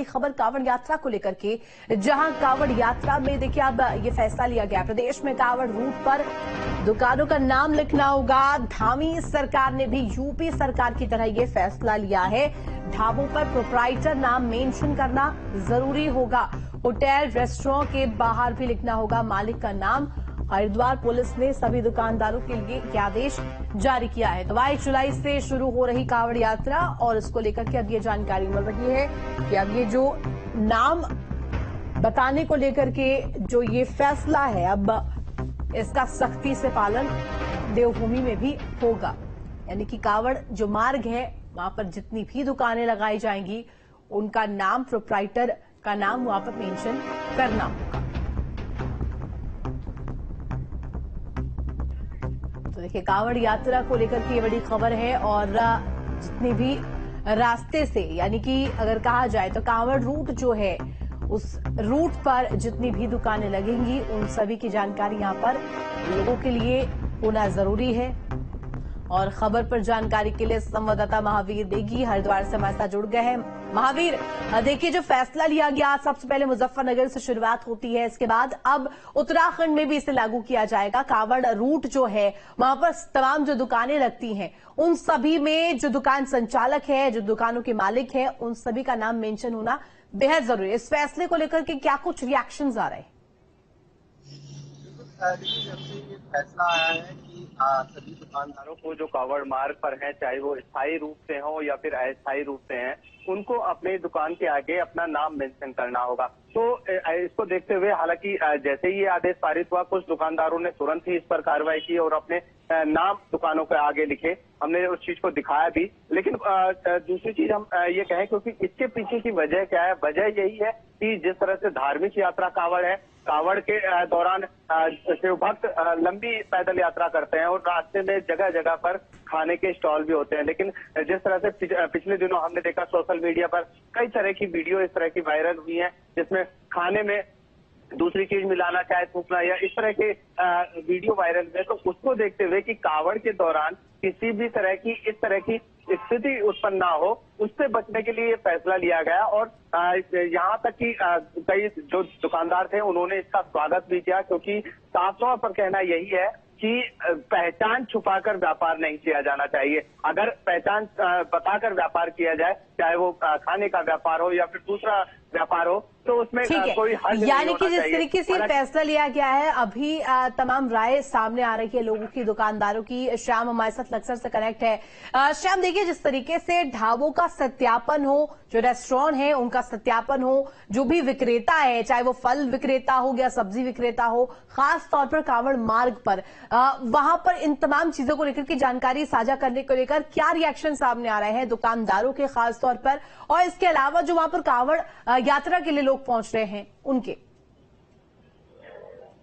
खबर कांवड़ यात्रा को लेकर के, जहां कांवड़ यात्रा में देखिए अब ये फैसला लिया गया, प्रदेश में कांवड़ रूट पर दुकानों का नाम लिखना होगा। धामी सरकार ने भी यूपी सरकार की तरह ये फैसला लिया है। ढाबों पर प्रोप्राइटर नाम मेंशन करना जरूरी होगा। होटल रेस्टोरेंट के बाहर भी लिखना होगा मालिक का नाम। हरिद्वार पुलिस ने सभी दुकानदारों के लिए ये आदेश जारी किया है। 22 जुलाई से शुरू हो रही कांवड़ यात्रा और इसको लेकर के अब ये जानकारी मिल रही है कि अब ये जो नाम बताने को लेकर के जो ये फैसला है, अब इसका सख्ती से पालन देवभूमि में भी होगा। यानी कि कांवड़ जो मार्ग है वहां पर जितनी भी दुकानें लगाई जाएंगी उनका नाम, प्रोप्राइटर का नाम वहां पर मेंशन करना होगा। तो देखिए कांवड़ यात्रा को लेकर के ये बड़ी खबर है और जितनी भी रास्ते से, यानी कि अगर कहा जाए तो कांवड़ रूट जो है उस रूट पर जितनी भी दुकानें लगेंगी उन सभी की जानकारी यहां पर लोगों के लिए होना जरूरी है। और खबर पर जानकारी के लिए संवाददाता महावीर देगी हरिद्वार से हमारे साथ जुड़ गए हैं। महावीर, देखिए जो फैसला लिया गया, सबसे पहले मुजफ्फरनगर से शुरुआत होती है, इसके बाद अब उत्तराखंड में भी इसे लागू किया जाएगा। कांवड़ रूट जो है वहां पर तमाम जो दुकानें लगती हैं उन सभी में जो दुकान संचालक है, जो दुकानों के मालिक है, उन सभी का नाम मेंशन होना बेहद जरूरी है। इस फैसले को लेकर के क्या कुछ रिएक्शंस आ रहे हैं? जब से ये फैसला आया है कि सभी दुकानदारों को जो कांवड़ मार्ग पर हैं, चाहे वो स्थायी रूप से हो या फिर अस्थायी रूप से हैं, उनको अपनी दुकान के आगे अपना नाम मेंशन करना होगा। तो इसको देखते हुए हालांकि जैसे ही ये आदेश पारित हुआ, कुछ दुकानदारों ने तुरंत ही इस पर कार्रवाई की और अपने नाम दुकानों के आगे लिखे। हमने उस चीज को दिखाया भी, लेकिन दूसरी चीज हम ये कहें क्योंकि इसके पीछे की वजह क्या है? वजह यही है कि जिस तरह से धार्मिक यात्रा कांवड़ है, कांवड़ के दौरान शिव भक्त लंबी पैदल यात्रा करते हैं और रास्ते में जगह जगह पर खाने के स्टॉल भी होते हैं। लेकिन जिस तरह से पिछले दिनों हमने देखा सोशल मीडिया पर कई तरह की वीडियो इस तरह की वायरल हुई है, जिसमें खाने में दूसरी चीज मिलाना, चाहे थूकना या इस तरह के वीडियो वायरल हुए। तो उसको देखते हुए कि कांवड़ के दौरान किसी भी तरह की इस तरह की स्थिति उत्पन्न ना हो, उससे बचने के लिए ये फैसला लिया गया। और यहाँ तक कि कई जो दुकानदार थे उन्होंने इसका स्वागत भी किया, क्योंकि साफ तौर पर कहना यही है कि पहचान छुपाकर व्यापार नहीं किया जाना चाहिए। अगर पहचान बताकर व्यापार किया जाए, चाहे वो खाने का व्यापार हो या फिर दूसरा व्यापार हो, तो उसमें कोई हर्ज नहीं होना चाहिए। यानी कि जिस तरीके से फैसला लिया गया है, अभी तमाम राय सामने आ रही है लोगों की, दुकानदारों की। श्याम हमारे साथ लक्सर से कनेक्ट है। श्याम, देखिए जिस तरीके से ढाबों का सत्यापन हो, जो रेस्टोरेंट है उनका सत्यापन हो, जो भी विक्रेता है, चाहे वो फल विक्रेता हो या सब्जी विक्रेता हो, खास तौर पर कांवड़ मार्ग पर वहां पर इन तमाम चीजों को लेकर की जानकारी साझा करने को लेकर क्या रिएक्शन सामने आ रहे हैं दुकानदारों के खास तौर पर, और इसके अलावा जो वहां पर कांवड़ यात्रा के लिए लोग पहुंच रहे हैं उनके?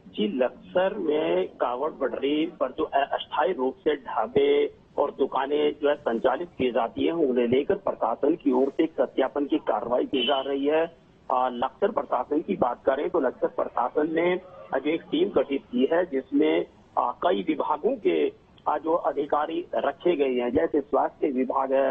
जी, लक्सर में कांवड़ पटरी पर जो अस्थायी रूप से ढाबे और दुकानें जो है संचालित की जाती है, उन्हें लेकर प्रशासन की ओर से एक सत्यापन की कार्रवाई की जा रही है। लक्सर प्रशासन की बात करें तो लक्सर प्रशासन ने जो एक टीम गठित की है, जिसमें कई विभागों के जो अधिकारी रखे गए हैं, जैसे स्वास्थ्य विभाग है,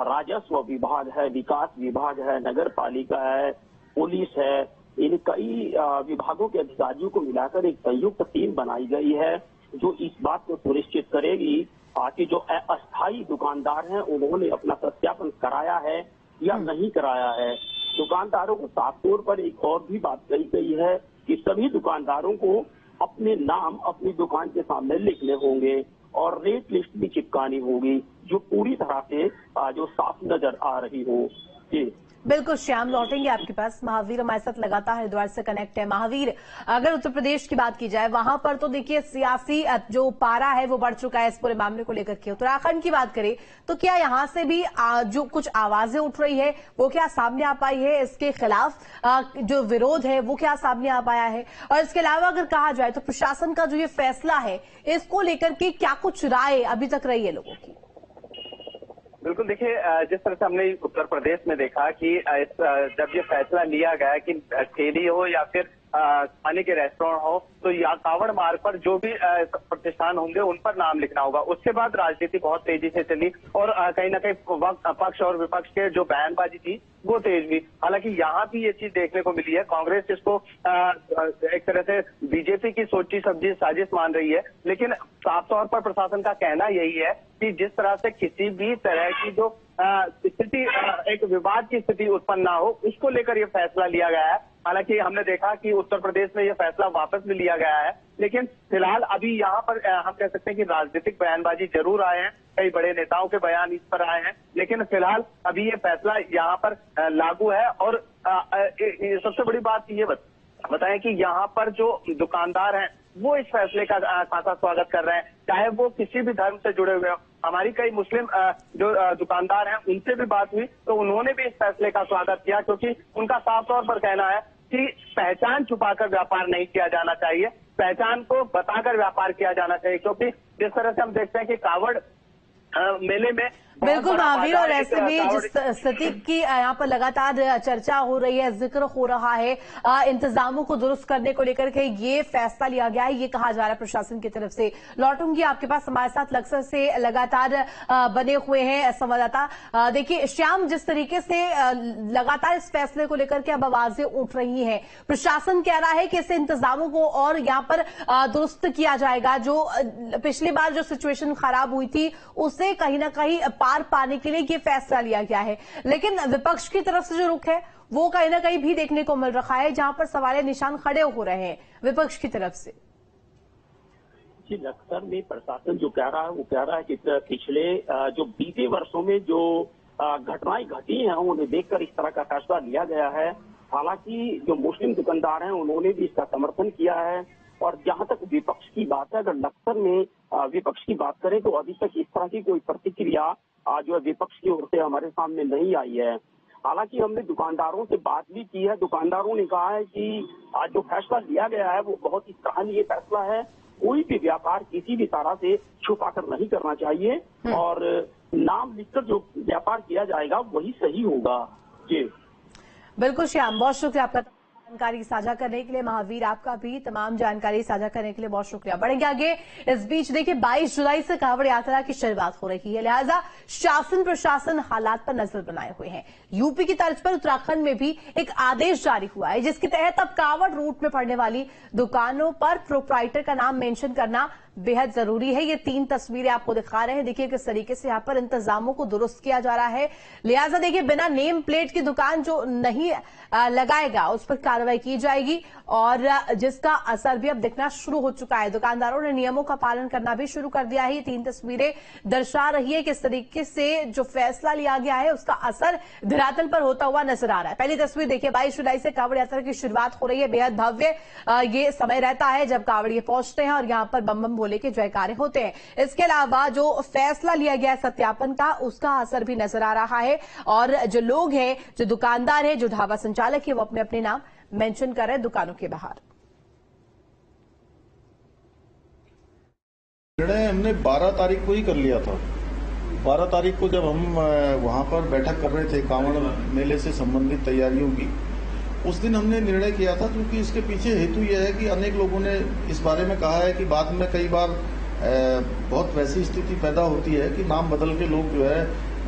राजस्व विभाग है, विकास विभाग है, नगर पालिका है, पुलिस है। इन कई विभागों के अधिकारियों को मिलाकर एक संयुक्त टीम बनाई गई है, जो इस बात को सुनिश्चित करेगी कि जो अस्थायी दुकानदार हैं उन्होंने अपना सत्यापन कराया है या नहीं कराया है। दुकानदारों को साफ तौर पर एक और भी बात कही गई है कि सभी दुकानदारों को अपने नाम अपनी दुकान के सामने लिखने होंगे और रेट लिस्ट भी चिपकानी होगी, जो पूरी तरह से जो साफ नजर आ रही हो। जी बिल्कुल श्याम, लौटेंगे आपके पास। महावीर हमारे साथ लगातार हरिद्वार से कनेक्ट है। महावीर, अगर उत्तर प्रदेश की बात की जाए, वहां पर तो देखिए सियासी जो पारा है वो बढ़ चुका है इस पूरे मामले को लेकर के। उत्तराखंड की बात करें तो क्या यहां से भी जो कुछ आवाजें उठ रही है वो क्या सामने आ पाई है? इसके खिलाफ जो विरोध है वो क्या सामने आ पाया है? और इसके अलावा अगर कहा जाए तो प्रशासन का जो ये फैसला है, इसको लेकर के क्या कुछ राय अभी तक रही है लोगों की? बिल्कुल, देखिए जिस तरह से हमने उत्तर प्रदेश में देखा कि जब ये फैसला लिया गया कि ठेली हो या फिर खाने के रेस्टोरेंट हो, तो या कावड़ मार्ग पर जो भी प्रतिष्ठान होंगे उन पर नाम लिखना होगा। उसके बाद राजनीति बहुत तेजी से चली और कहीं ना कहीं पक्ष और विपक्ष के जो बयानबाजी थी वो तेज हुई। हालांकि यहाँ भी ये चीज देखने को मिली है, कांग्रेस इसको एक तरह से बीजेपी की सोची समझी साजिश मान रही है, लेकिन साफ तौर पर प्रशासन का कहना यही है कि जिस तरह से किसी भी तरह की जो स्थिति एक विवाद की स्थिति उत्पन्न ना हो, उसको लेकर ये फैसला लिया गया है। हालांकि हमने देखा कि उत्तर प्रदेश में ये फैसला वापस भी लिया गया है, लेकिन फिलहाल अभी यहाँ पर हम कह सकते हैं कि राजनीतिक बयानबाजी जरूर आए हैं, कई बड़े नेताओं के बयान इस पर आए हैं, लेकिन फिलहाल अभी ये फैसला यहाँ पर लागू है। और सबसे बड़ी बात ये बताएं कि यहाँ पर जो दुकानदार हैं वो इस फैसले का खासा स्वागत कर रहे हैं, चाहे वो किसी भी धर्म से जुड़े हुए हो। हमारी कई मुस्लिम जो दुकानदार हैं उनसे भी बात हुई तो उन्होंने भी इस फैसले का स्वागत किया, क्योंकि उनका साफ तौर पर कहना है कि पहचान छुपाकर व्यापार नहीं किया जाना चाहिए, पहचान को बताकर व्यापार किया जाना चाहिए। क्योंकि जिस तरह से हम देखते हैं कि कावड़ मेले में बिल्कुल महावीर, और ऐसे में जिस स्थिति की यहाँ पर लगातार चर्चा हो रही है, जिक्र हो रहा है इंतजामों को दुरुस्त करने को लेकर के ये फैसला लिया गया है, ये कहा जा रहा है प्रशासन की तरफ से। लौटूंगी आपके पास, हमारे साथ लक्सर से लगातार बने हुए हैं संवाददाता। देखिए श्याम, जिस तरीके से लगातार इस फैसले को लेकर के अब आवाजें उठ रही हैं, प्रशासन कह रहा है कि इस इंतजामों को और यहाँ पर दुरुस्त किया जाएगा। जो पिछली बार जो सिचुएशन खराब हुई थी उसे कहीं ना कहीं पार पाने के लिए ये फैसला लिया गया है, लेकिन विपक्ष की तरफ से जो रुख है वो कहीं ना कहीं भी देखने को मिल रहा है, जहां पर सवाल निशान खड़े हो रहे हैं विपक्ष की तरफ से। जी, लखनऊ में प्रशासन जो कह रहा है वो कह रहा है कि पिछले जो बीते वर्षों में जो घटनाएं घटी हैं उन्हें देखकर इस तरह का फैसला लिया गया है। हालांकि जो मुस्लिम दुकानदार हैं उन्होंने भी इसका समर्थन किया है। और जहां तक विपक्ष की बात है, अगर लखनऊ में विपक्ष की बात करें तो अभी तक इस तरह की कोई प्रतिक्रिया जो है विपक्ष की ओर से हमारे सामने नहीं आई है। हालांकि हमने दुकानदारों से बात भी की है, दुकानदारों ने कहा है कि आज जो फैसला लिया गया है वो बहुत ही सराहनीय फैसला है। कोई भी व्यापार किसी भी तरह से छुपाकर नहीं करना चाहिए और नाम लिखकर जो व्यापार किया जाएगा वही सही होगा। जी बिल्कुल श्याम, बहुत शुक्रिया आपका जानकारी साझा करने के लिए। महावीर, आपका भी तमाम जानकारी साझा करने के लिए बहुत शुक्रिया। बढ़ेंगे आगे। इस बीच देखिए 22 जुलाई से कांवड़ यात्रा की शुरुआत हो रही है, लिहाजा शासन प्रशासन हालात पर नजर बनाए हुए हैं। यूपी की तर्ज पर उत्तराखंड में भी एक आदेश जारी हुआ है, जिसके तहत अब कांवड़ रूट में पड़ने वाली दुकानों पर प्रोप्राइटर का नाम मेंशन करना बेहद जरूरी है। ये 3 तस्वीरें आपको दिखा रहे हैं, देखिए किस तरीके से यहाँ पर इंतजामों को दुरुस्त किया जा रहा है। लिहाजा देखिए बिना नेम प्लेट की दुकान जो नहीं लगाएगा उस पर कार्रवाई की जाएगी, और जिसका असर भी अब दिखना शुरू हो चुका है। दुकानदारों ने नियमों का पालन करना भी शुरू कर दिया है। ये 3 तस्वीरें दर्शा रही है किस तरीके से जो फैसला लिया गया है उसका असर धरातल पर होता हुआ नजर आ रहा है। पहली तस्वीर देखिए, 22 जुलाई से कांवड़ यात्रा की शुरुआत हो रही है। बेहद भव्य ये समय रहता है जब कांवड़िए पहुंचते हैं और यहाँ पर बम बम भोले के जयकारे होते हैं। इसके अलावा जो फैसला लिया गया सत्यापन का, उसका असर भी नजर आ रहा है, और जो लोग हैं, जो दुकानदार हैं, जो ढाबा संचालक है, वो अपने अपने नाम मेंशन कर रहे हैं दुकानों के बाहर। निर्णय हमने 12 तारीख को ही कर लिया था। 12 तारीख को जब हम वहां पर बैठक कर रहे थे कांवड़ मेले से संबंधित तैयारियों की, उस दिन हमने निर्णय किया था, क्योंकि इसके पीछे हेतु यह है कि अनेक लोगों ने इस बारे में कहा है कि बाद में कई बार बहुत वैसी स्थिति पैदा होती है कि नाम बदल के लोग जो है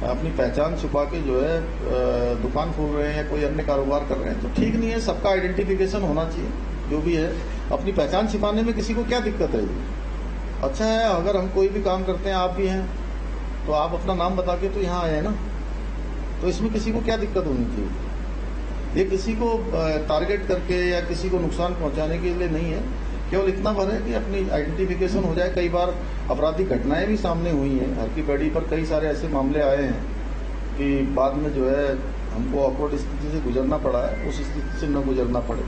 अपनी पहचान छुपा के जो है दुकान खोल रहे हैं या कोई अन्य कारोबार कर रहे हैं, तो ठीक नहीं है। सबका आइडेंटिफिकेशन होना चाहिए, जो भी है। अपनी पहचान छिपाने में किसी को क्या दिक्कत है? अच्छा है, अगर हम कोई भी काम करते हैं, आप भी हैं, तो आप अपना नाम बता के तो यहाँ आए हैं ना, तो इसमें किसी को क्या दिक्कत होनी चाहिए? ये किसी को टारगेट करके या किसी को नुकसान पहुंचाने के लिए नहीं है, केवल इतना भर है कि अपनी आइडेंटिफिकेशन हो जाए। कई बार आपराधिक घटनाएं भी सामने हुई हैं, हर की पैड़ी पर कई सारे ऐसे मामले आए हैं कि बाद में जो है हमको ऑकवर्ड स्थिति से गुजरना पड़ा है, उस स्थिति से न गुजरना पड़े।